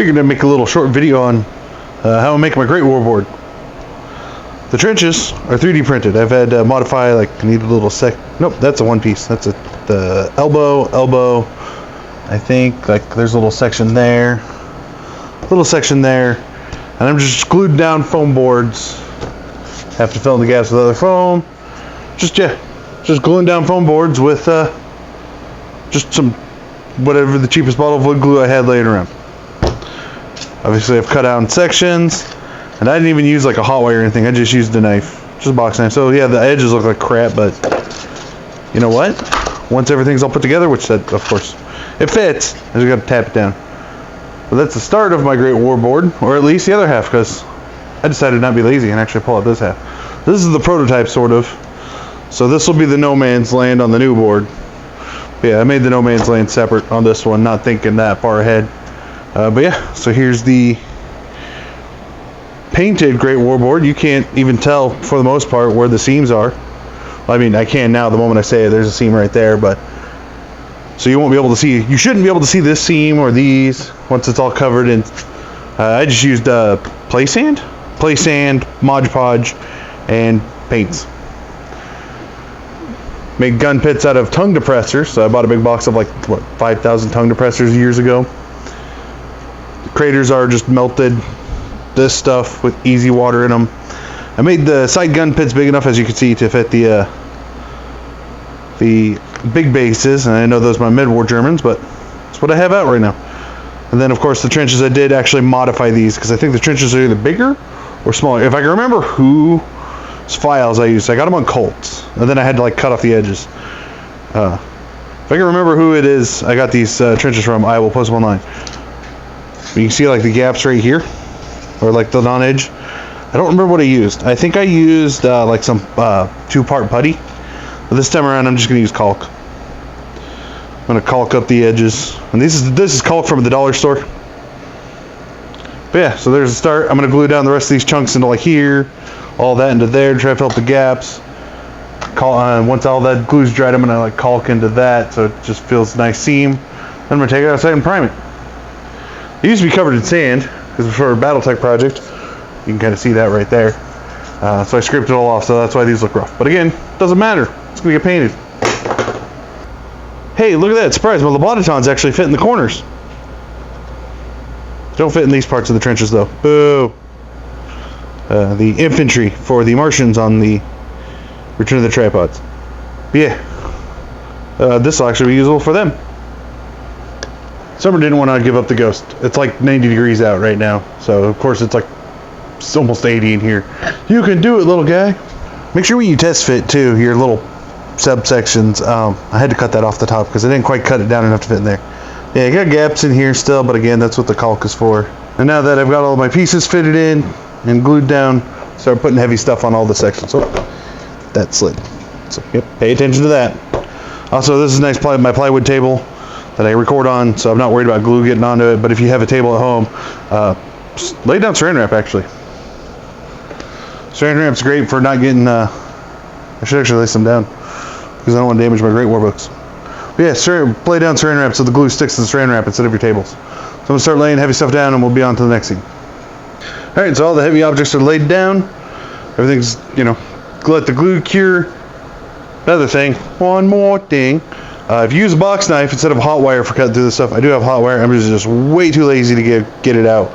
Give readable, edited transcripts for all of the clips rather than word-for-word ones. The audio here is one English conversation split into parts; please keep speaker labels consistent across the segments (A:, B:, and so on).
A: Figured I'd make a little short video on how I make my Great War board. The trenches are 3D printed. I've had to modify, like, I need a little nope, that's a one piece. That's the elbow. I think, like, there's a little section there. And I'm just glued down foam boards. Have to fill in the gaps with other foam. Just gluing down foam boards with just some, whatever the cheapest bottle of wood glue I had laying around. Obviously I've cut out in sections, and I didn't even use like a hot wire or anything. I just used a knife, just a box knife. So yeah, the edges look like crap, but you know what? Once everything's all put together, which that, of course, it fits, I just gotta tap it down. But that's the start of my Great War board, or at least the other half, because I decided not to be lazy and actually pull out this half. This is the prototype, sort of. So this will be the no man's land on the new board. But yeah, I made the no man's land separate on this one, not thinking that far ahead. But yeah, so here's the painted Great War board. You can't even tell, for the most part, where the seams are. Well, I mean, I can now the moment I say it. There's a seam right there, but so you won't be able to see. You shouldn't be able to see this seam or these once it's all covered in. I just used play sand, Mod Podge, and paints. Made gun pits out of tongue depressors. So I bought a big box of like, what, 5,000 tongue depressors years ago. The craters are just melted this stuff with easy water in them. I made the side gun pits big enough, as you can see, to fit the big bases, and I know those are my mid-war Germans, but that's what I have out right now. And then of course the trenches, I did actually modify these because I think the trenches are either bigger or smaller. If I can remember whose files I used, I got them on Colts, and then I had to like cut off the edges. If I can remember who it is I got these trenches from, I will post them online. You can see like the gaps right here, or like the non-edge. I don't remember what I used. I think I used like some two-part putty. But this time around, I'm just going to use caulk. I'm going to caulk up the edges. And this is caulk from the dollar store. But yeah, so there's the start. I'm going to glue down the rest of these chunks into like here, all that into there, try to fill up the gaps. Once all that glue's dried, I'm going to like caulk into that so it just feels a nice seam. Then I'm going to take it outside and prime it. It used to be covered in sand, because for a Battletech project, you can kind of see that right there. So I scraped it all off, so that's why these look rough. But again, doesn't matter. It's going to get painted. Hey, look at that. Surprise, my Lobotatons actually fit in the corners. Don't fit in these parts of the trenches, though. Boo! The infantry for the Martians on the Return of the Tripods. But yeah. This will actually be usable for them. Summer didn't want to give up the ghost. It's like 90 degrees out right now, so of course it's like almost 80 in here. You can do it, little guy. Make sure when you test fit too, your little subsections. I had to cut that off the top because I didn't quite cut it down enough to fit in there. Yeah, I got gaps in here still, but again, that's what the caulk is for. And now that I've got all my pieces fitted in and glued down, start putting heavy stuff on all the sections. Oh, that slid. So yep, pay attention to that. Also, this is nice my plywood table that I record on, so I'm not worried about glue getting onto it. But if you have a table at home, lay down saran wrap. Actually, saran wrap's great for not getting. I should actually lay some down because I don't want to damage my Great War books. But yeah, lay down saran wrap so the glue sticks to the saran wrap instead of your tables. So I'm gonna start laying heavy stuff down, and we'll be on to the next scene. All right, so all the heavy objects are laid down. Everything's, let the glue cure. Another thing, one more thing. If you use a box knife instead of a hot wire for cutting through this stuff, I do have hot wire. I'm just way too lazy to get it out.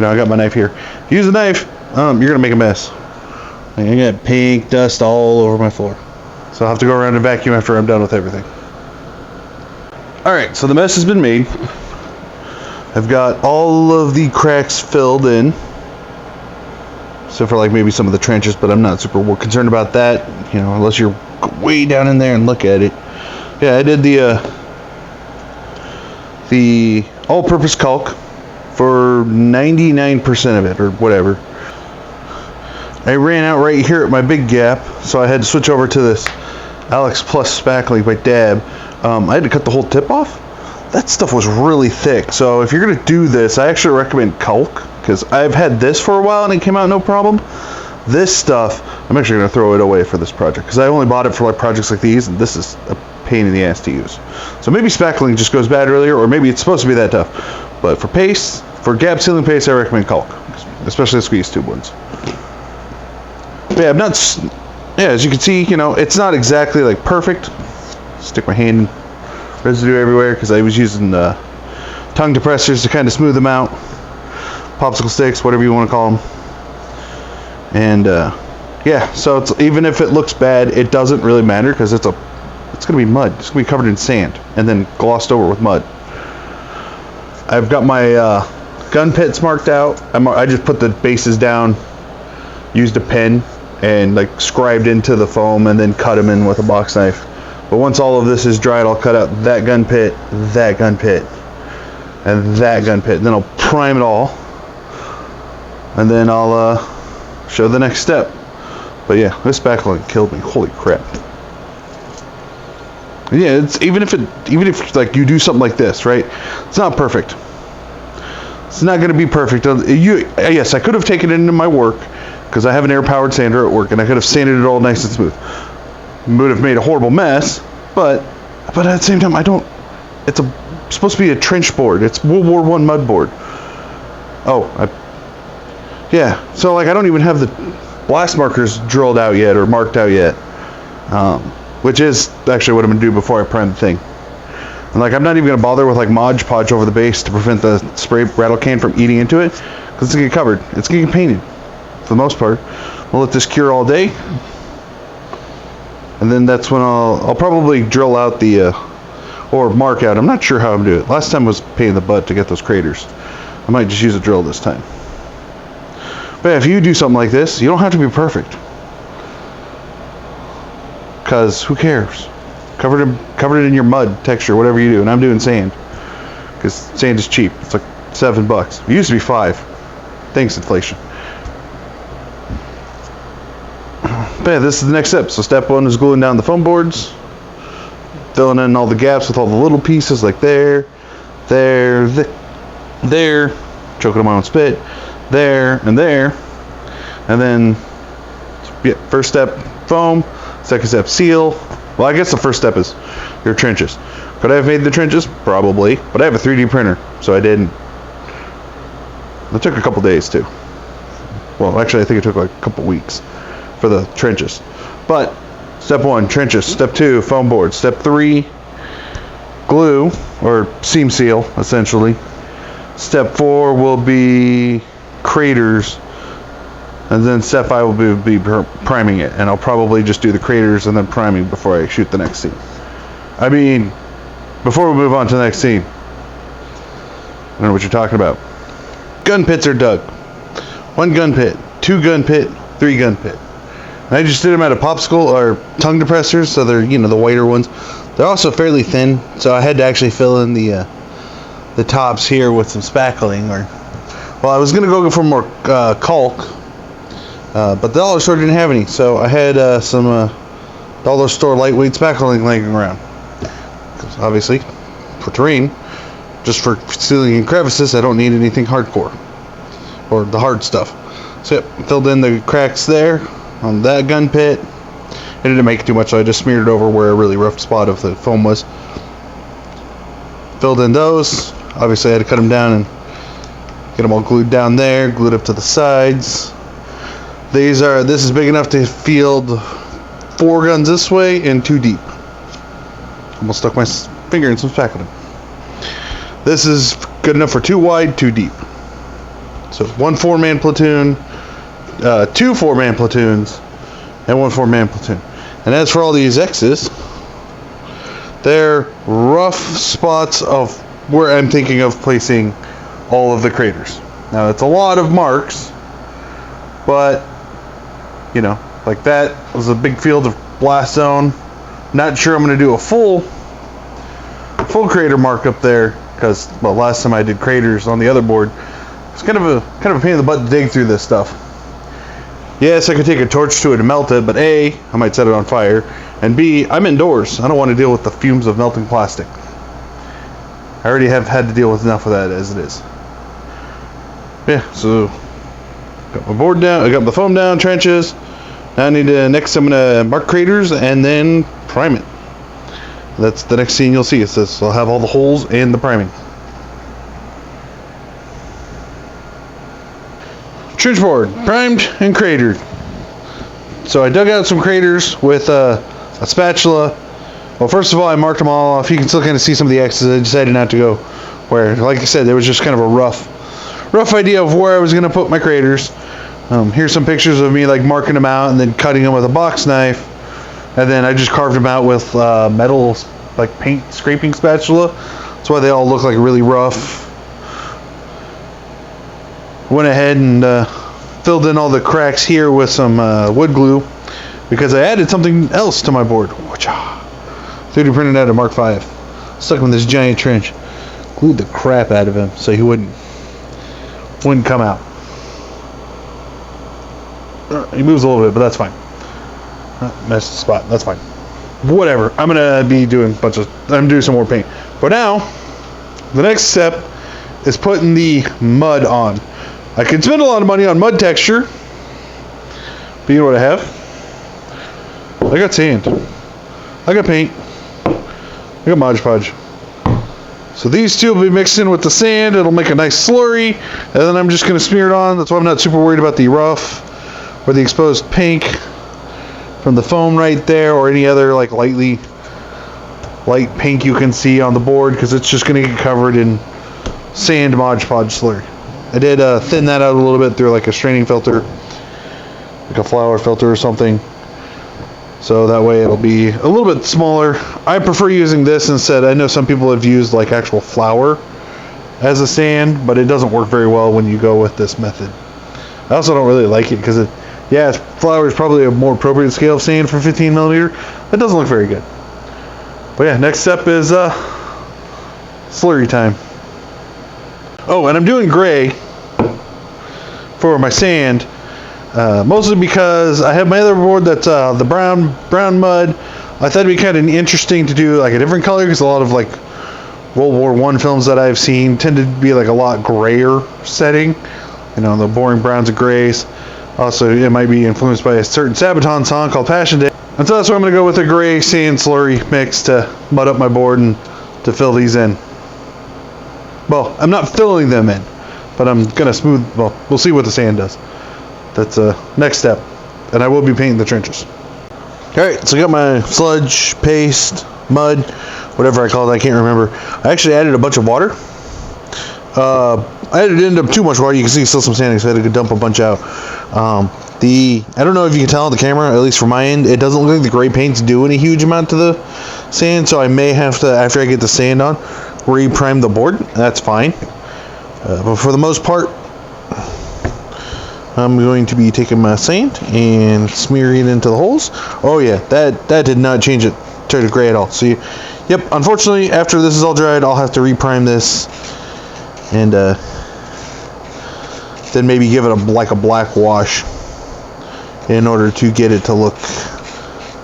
A: I got my knife here. If you use a knife, you're gonna make a mess. I got pink dust all over my floor, so I'll have to go around and vacuum after I'm done with everything. All right, so the mess has been made. I've got all of the cracks filled in, except for like maybe some of the trenches, but I'm not super concerned about that. Unless you're way down in there and look at it. Yeah, I did the all-purpose caulk for 99% of it, or whatever. I ran out right here at my big gap, so I had to switch over to this Alex Plus spackling by Dab. I had to cut the whole tip off. That stuff was really thick, so if you're going to do this, I actually recommend caulk, because I've had this for a while and it came out no problem. This stuff, I'm actually going to throw it away for this project, because I only bought it for like projects like these, and this is a pain in the ass to use. So maybe spackling just goes bad earlier, or maybe it's supposed to be that tough. But for paste, For gap sealing paste, I recommend caulk, especially the squeeze tube ones. But yeah, I'm not. Yeah, as you can see, you know, it's not exactly like perfect. Stick my hand in residue everywhere because I was using tongue depressors to kind of smooth them out. Popsicle sticks, whatever you want to call them. And yeah, so it's, even if it looks bad, it doesn't really matter because it's gonna be mud. It's gonna be covered in sand and then glossed over with mud. I've got my gun pits marked out. I just put the bases down, used a pen, and like scribed into the foam, and then cut them in with a box knife. But once all of this is dried, I'll cut out that gun pit, and that gun pit. And then I'll prime it all, and then I'll show the next step. But yeah, this backlight killed me. Holy crap. Yeah, it's even if like you do something like this, right? It's not perfect. It's not going to be perfect. Yes, I could have taken it into my work because I have an air-powered sander at work, and I could have sanded it all nice and smooth. Would have made a horrible mess, but at the same time, I don't. It's supposed to be a trench board. It's World War I mud board. Yeah. So like I don't even have the blast markers drilled out yet or marked out yet, which is actually what I'm gonna do before I prime the thing. And like I'm not even gonna bother with like Mod Podge over the base to prevent the spray rattle can from eating into it, because it's gonna get covered. It's gonna get painted for the most part. We'll let this cure all day, and then that's when I'll probably drill out the or mark out. I'm not sure how I'm doing it. Last time was pain in the butt to get those craters. I might just use a drill this time. But if you do something like this, you don't have to be perfect, because who cares? Cover it in your mud texture, whatever you do. And I'm doing sand because sand is cheap. It's like $7. It used to be $5. Thanks, inflation. But yeah, this is the next step. So step 1 is gluing down the foam boards, filling in all the gaps with all the little pieces, like there, choking on my own spit, there, and then yeah, first step foam, second step seal. Well, I guess the first step is your trenches. Could I have made the trenches? Probably, but I have a 3D printer, so I didn't. It took a couple days too. Well, actually, I think it took like a couple weeks for the trenches. But step 1, trenches. Step 2, foam board. Step 3, glue or seam seal, essentially. Step 4 will be craters, and then step 5 will be priming it. And I'll probably just do the craters and then priming before I shoot the next scene. I mean, before we move on to the next scene, I don't know what you're talking about. Gun pits are dug. 1 gun pit, 2 gun pit, 3 gun pit. And I just did them out of popsicle or tongue depressors, so they're, you know, the whiter ones. They're also fairly thin, so I had to actually fill in the tops here with some spackling. Well, I was gonna go for more caulk, but the dollar store didn't have any, so I had some dollar store lightweight spackling laying around. Because obviously, for terrain, just for sealing in crevices, I don't need anything hardcore or the hard stuff. So yep, filled in the cracks there on that gun pit. It didn't make it too much, so I just smeared it over where a really rough spot of the foam was. Filled in those. Obviously, I had to cut them down and get them all glued down there, glued up to the sides. This is big enough to field 4 guns this way and 2 deep. Almost stuck my finger in some spackling. This is good enough for 2 wide, 2 deep. So 1 4-man platoon, 2 4-man platoons, and 1 4-man platoon. And as for all these X's, they're rough spots of where I'm thinking of placing all of the craters. Now, it's a lot of marks, but, you know, like that was a big field of blast zone. Not sure I'm going to do a full crater mark up there, because, well, last time I did craters on the other board, it's kind of a pain in the butt to dig through this stuff. Yes, I could take a torch to it and melt it, but A, I might set it on fire, and B, I'm indoors. I don't want to deal with the fumes of melting plastic. I already have had to deal with enough of that as it is. Yeah, so got my board down, I got the foam down, trenches. Now I need to, next I'm going to mark craters and then prime it. That's the next scene you'll see. It says I'll have all the holes and the priming. trench board, primed and cratered. So I dug out some craters with a spatula. Well, first of all, I marked them all off. You can still kind of see some of the X's. I decided not to go where, like I said, there was just kind of a rough idea of where I was going to put my craters. Here's some pictures of me like marking them out and then cutting them with a box knife. And then I just carved them out with metal, like paint scraping spatula. That's why they all look like really rough. Went ahead and filled in all the cracks here with some wood glue because I added something else to my board. 3D printed out a Mark V. Stuck him in this giant trench. Glued the crap out of him so he wouldn't come out. He moves a little bit, but that's fine. Messed the spot. That's fine. Whatever. I'm gonna be doing I'm doing some more paint. But now, the next step is putting the mud on. I can spend a lot of money on mud texture, but you know what I have? I got sand. I got paint. I got Mod Podge. So these two will be mixed in with the sand. It'll make a nice slurry, and then I'm just going to smear it on. That's why I'm not super worried about the rough or the exposed pink from the foam right there, or any other like light pink you can see on the board, because it's just going to get covered in sand Mod Podge slurry. I did thin that out a little bit through like a straining filter, like a flour filter or something, so that way it'll be a little bit smaller. I prefer using this instead. I know some people have used like actual flour as a sand, but it doesn't work very well when you go with this method. I also don't really like it because flour is probably a more appropriate scale of sand for 15 millimeter. It doesn't look very good. But yeah, next step is slurry time. Oh, and I'm doing gray for my sand, mostly because I have my other board that's the brown mud. I thought it'd be kind of interesting to do like a different color, because a lot of like World War I films that I've seen tended to be like a lot grayer setting. You know, the boring browns and grays. Also, it might be influenced by a certain Sabaton song called Passion Day. And so that's why I'm going to go with a gray sand slurry mix to mud up my board and to fill these in. Well, I'm not filling them in, but I'm going to smooth, well, we'll see what the sand does. That's next step. And I will be painting the trenches. Alright, so I got my sludge, paste, mud, whatever I call it, I can't remember. I actually added a bunch of water. I didn't end up too much water. You can see still some sanding, so I had to dump a bunch out. I don't know if you can tell on the camera, at least from my end, it doesn't look like the gray paints do any huge amount to the sand, so I may have to, after I get the sand on, re-prime the board. That's fine. But for the most part, I'm going to be taking my sand and smearing it into the holes. Oh yeah, that did not change it to gray at all. So yep, unfortunately, after this is all dried, I'll have to re-prime this and then maybe give it a black wash in order to get it to look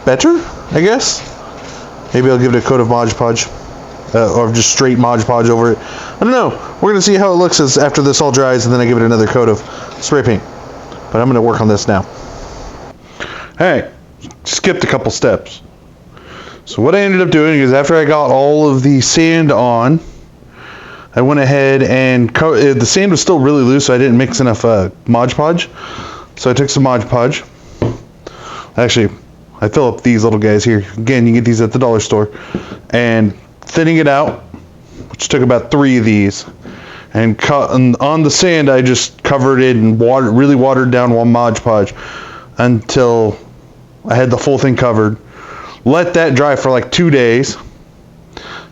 A: better, I guess. Maybe I'll give it a coat of Mod Podge, or just straight Mod Podge over it. I don't know. We're gonna see how it looks after this all dries, and then I give it another coat of spray paint. But I'm gonna work on this now. Alright, skipped a couple steps. So what I ended up doing is, after I got all of the sand on, I went ahead and the sand was still really loose, so I didn't mix enough Mod Podge. So I took some Mod Podge. Actually, I fill up these little guys here. Again, you get these at the dollar store. And thinning it out, which took about 3 of these. And on the sand, I just covered it and really watered down one Mod Podge until I had the full thing covered. Let that dry for like 2 days.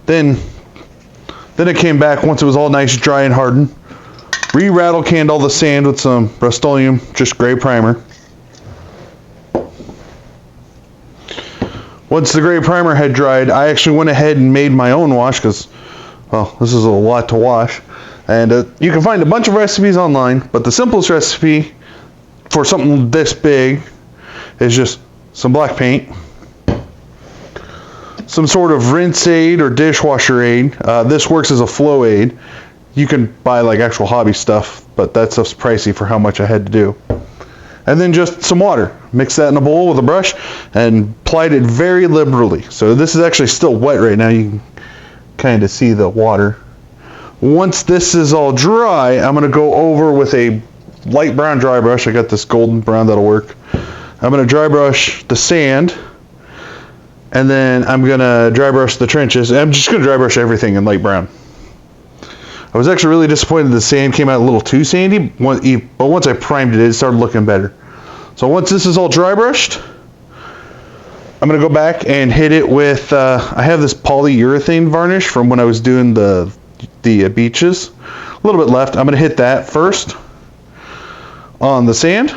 A: Then it came back once it was all nice, dry, and hardened. Re-rattle canned all the sand with some Rust-Oleum, just gray primer. Once the gray primer had dried, I actually went ahead and made my own wash, because, well, this is a lot to wash. And you can find a bunch of recipes online, but the simplest recipe for something this big is just some black paint, some sort of rinse aid or dishwasher aid. This works as a flow aid. You can buy like actual hobby stuff, but that stuff's pricey for how much I had to do. And then just some water. Mix that in a bowl with a brush and applied it very liberally. So this is actually still wet right now. You can kind of see the water. Once this is all dry, I'm going to go over with a light brown dry brush. I got this golden brown that'll work. I'm going to dry brush the sand, and then I'm going to dry brush the trenches. I'm just going to dry brush everything in light brown. I was actually really disappointed the sand came out a little too sandy, but once I primed it, it started looking better. So once this is all dry brushed, I'm going to go back and hit it with, I have this polyurethane varnish from when I was doing the beaches. A little bit left. I'm going to hit that first on the sand.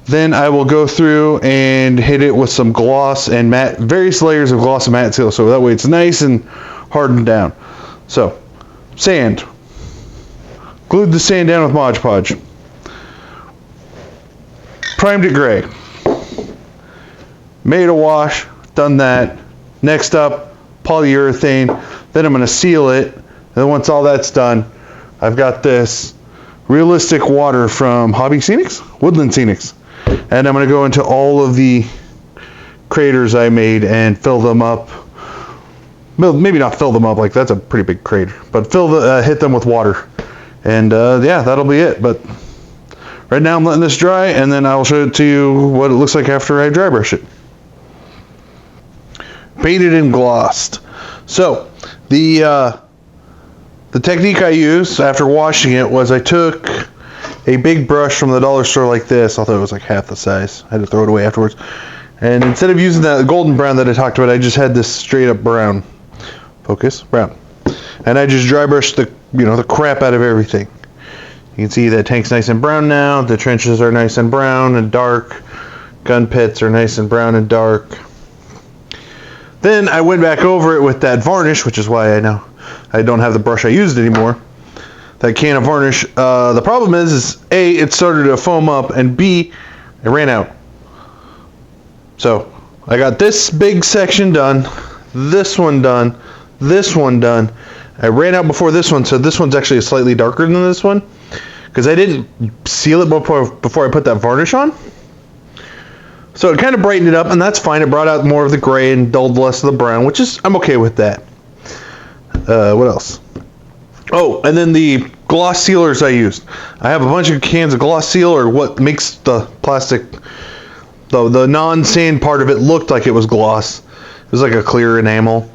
A: Then I will go through and hit it with some gloss and matte, various layers of gloss and matte seal, so that way it's nice and hardened down. So, sand. Glued the sand down with Mod Podge. Primed it gray. Made a wash, done that. Next up, polyurethane. Then I'm going to seal it. And then once all that's done, I've got this realistic water from Hobby Scenics? Woodland Scenics. And I'm going to go into all of the craters I made and fill them up. Maybe not fill them up, like that's a pretty big crater, but hit them with water. And yeah, that'll be it. But right now I'm letting this dry, and then I'll show it to you what it looks like after I dry brush it. Painted and glossed. So the technique I used after washing it was I took a big brush from the dollar store like this, although it was like half the size. I had to throw it away afterwards. And instead of using that golden brown that I talked about, I just had this straight up brown. Focus, brown. And I just dry brushed the crap out of everything. You can see that tank's nice and brown now. The trenches are nice and brown and dark. Gun pits are nice and brown and dark. Then I went back over it with that varnish, which is why I know I don't have the brush I used anymore. That can of varnish. The problem is A, it started to foam up, and B, it ran out. So I got this big section done, this one done, this one done. I ran out before this one, so this one's actually slightly darker than this one because I didn't seal it before I put that varnish on. So it kind of brightened it up, and that's fine. It brought out more of the gray and dulled less of the brown, which is, I'm okay with that. What else? Oh, and then the gloss sealers I used. I have a bunch of cans of gloss seal, or what makes the plastic, the non-sand part of it looked like it was gloss. It was like a clear enamel.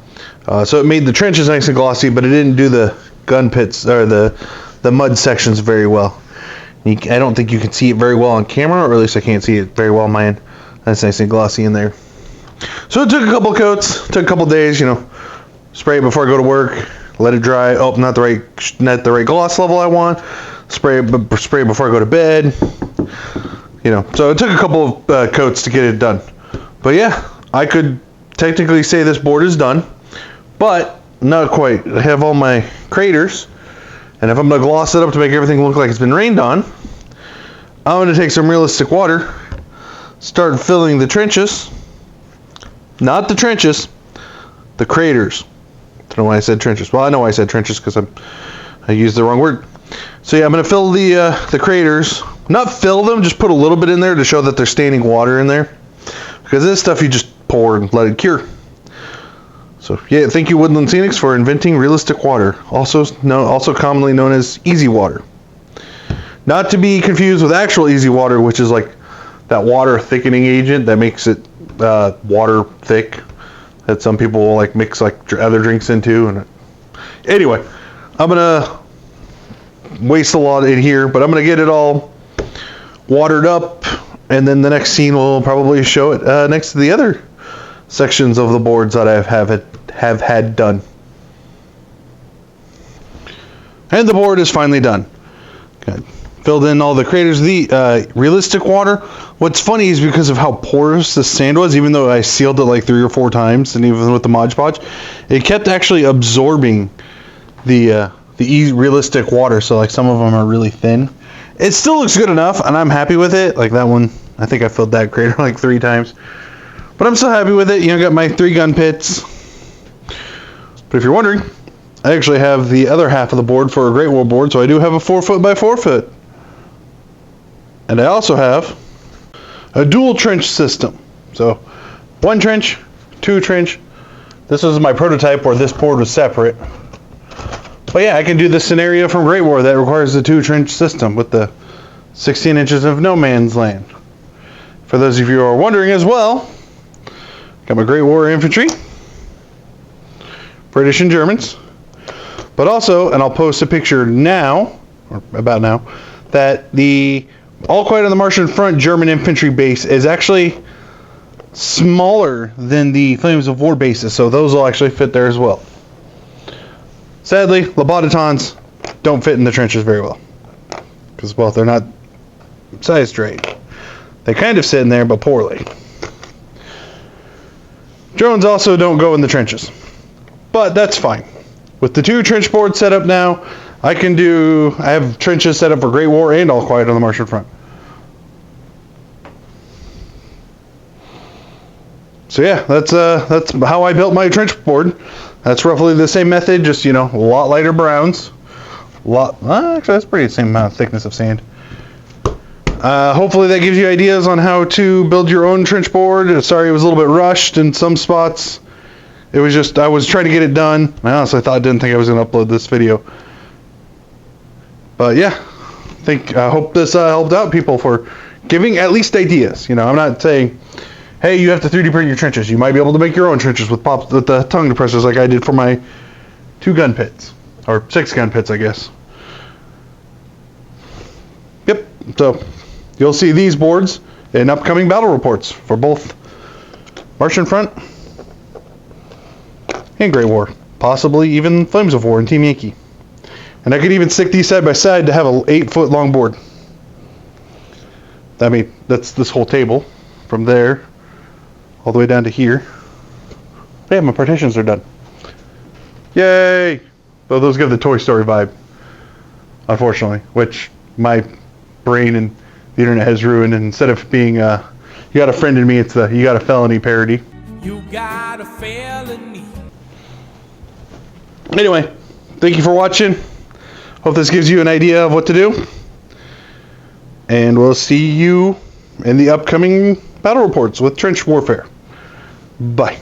A: So it made the trenches nice and glossy, but it didn't do the gun pits or the mud sections very well. I don't think you can see it very well on camera, or at least I can't see it very well on my end. That's nice and glossy in there. So it took a couple coats, took a couple days, spray it before I go to work, let it dry. Oh, not the right gloss level I want. Spray it before I go to bed. So it took a couple of coats to get it done. But yeah, I could technically say this board is done, but not quite. I have all my craters, and if I'm going to gloss it up to make everything look like it's been rained on, I'm going to take some realistic water, start filling the trenches. Not the trenches, the craters. I don't know why I said trenches. Well, I know why I said trenches because I used the wrong word. So yeah, I'm going to fill the craters. Not fill them, just put a little bit in there to show that there's standing water in there. Because this stuff you just pour and let it cure. So yeah, thank you Woodland Scenics for inventing realistic water, also commonly known as easy water. Not to be confused with actual easy water, which is like that water thickening agent that makes it water thick, that some people will like mix like other drinks into. And anyway, I'm gonna waste a lot in here, but I'm gonna get it all watered up, and then the next scene will probably show it next to the other sections of the boards that I have had done. And the board is finally done. Okay. Filled in all the craters. The realistic water, what's funny is because of how porous the sand was, even though I sealed it like 3 or 4 times, and even with the Mod Podge, it kept actually absorbing the realistic water, so like some of them are really thin. It still looks good enough, and I'm happy with it. Like that one, I think I filled that crater like 3 times. But I'm still happy with it. I got my 3 gun pits. But if you're wondering, I actually have the other half of the board for a Great Wall board, so I do have a 4 foot by 4 foot. And I also have a dual trench system. So 1 trench, 2 trench. This was my prototype where this board was separate. But yeah, I can do the scenario from Great War that requires the 2-trench system with the 16 inches of no man's land. For those of you who are wondering as well, got my Great War infantry, British and Germans, but also, and I'll post a picture now, or about now, that the All Quiet on the Martian Front German infantry base is actually smaller than the Flames of War bases, so those will actually fit there as well. Sadly, Lobotatons don't fit in the trenches very well, because, well, they're not sized right. They kind of sit in there, but poorly. Drones also don't go in the trenches, but that's fine. With the 2 trench boards set up now, I have trenches set up for Great War and All Quiet on the Martian Front. So yeah, that's how I built my trench board. That's roughly the same method, just, a lot lighter browns. Actually, that's pretty same amount of thickness of sand. Hopefully that gives you ideas on how to build your own trench board. Sorry, it was a little bit rushed in some spots. It was just, I was trying to get it done. I honestly didn't think I was going to upload this video. But yeah, I hope this helped out people for giving at least ideas. I'm not saying, hey, you have to 3D print your trenches. You might be able to make your own trenches with the tongue depressors like I did for my 2 gun pits. Or 6 gun pits, I guess. Yep, so you'll see these boards in upcoming battle reports for both Martian Front and Great War. Possibly even Flames of War and Team Yankee. And I could even stick these side by side to have an 8-foot long board. I mean, that's this whole table. From there, all the way down to here. Yeah, my partitions are done. Yay! Though those give the Toy Story vibe. Unfortunately. Which my brain and the internet has ruined. And instead of being, you got a friend in me, it's the you got a felony parody. You got a felony. Anyway, thank you for watching. Hope this gives you an idea of what to do. And we'll see you in the upcoming battle reports with trench warfare. Bye.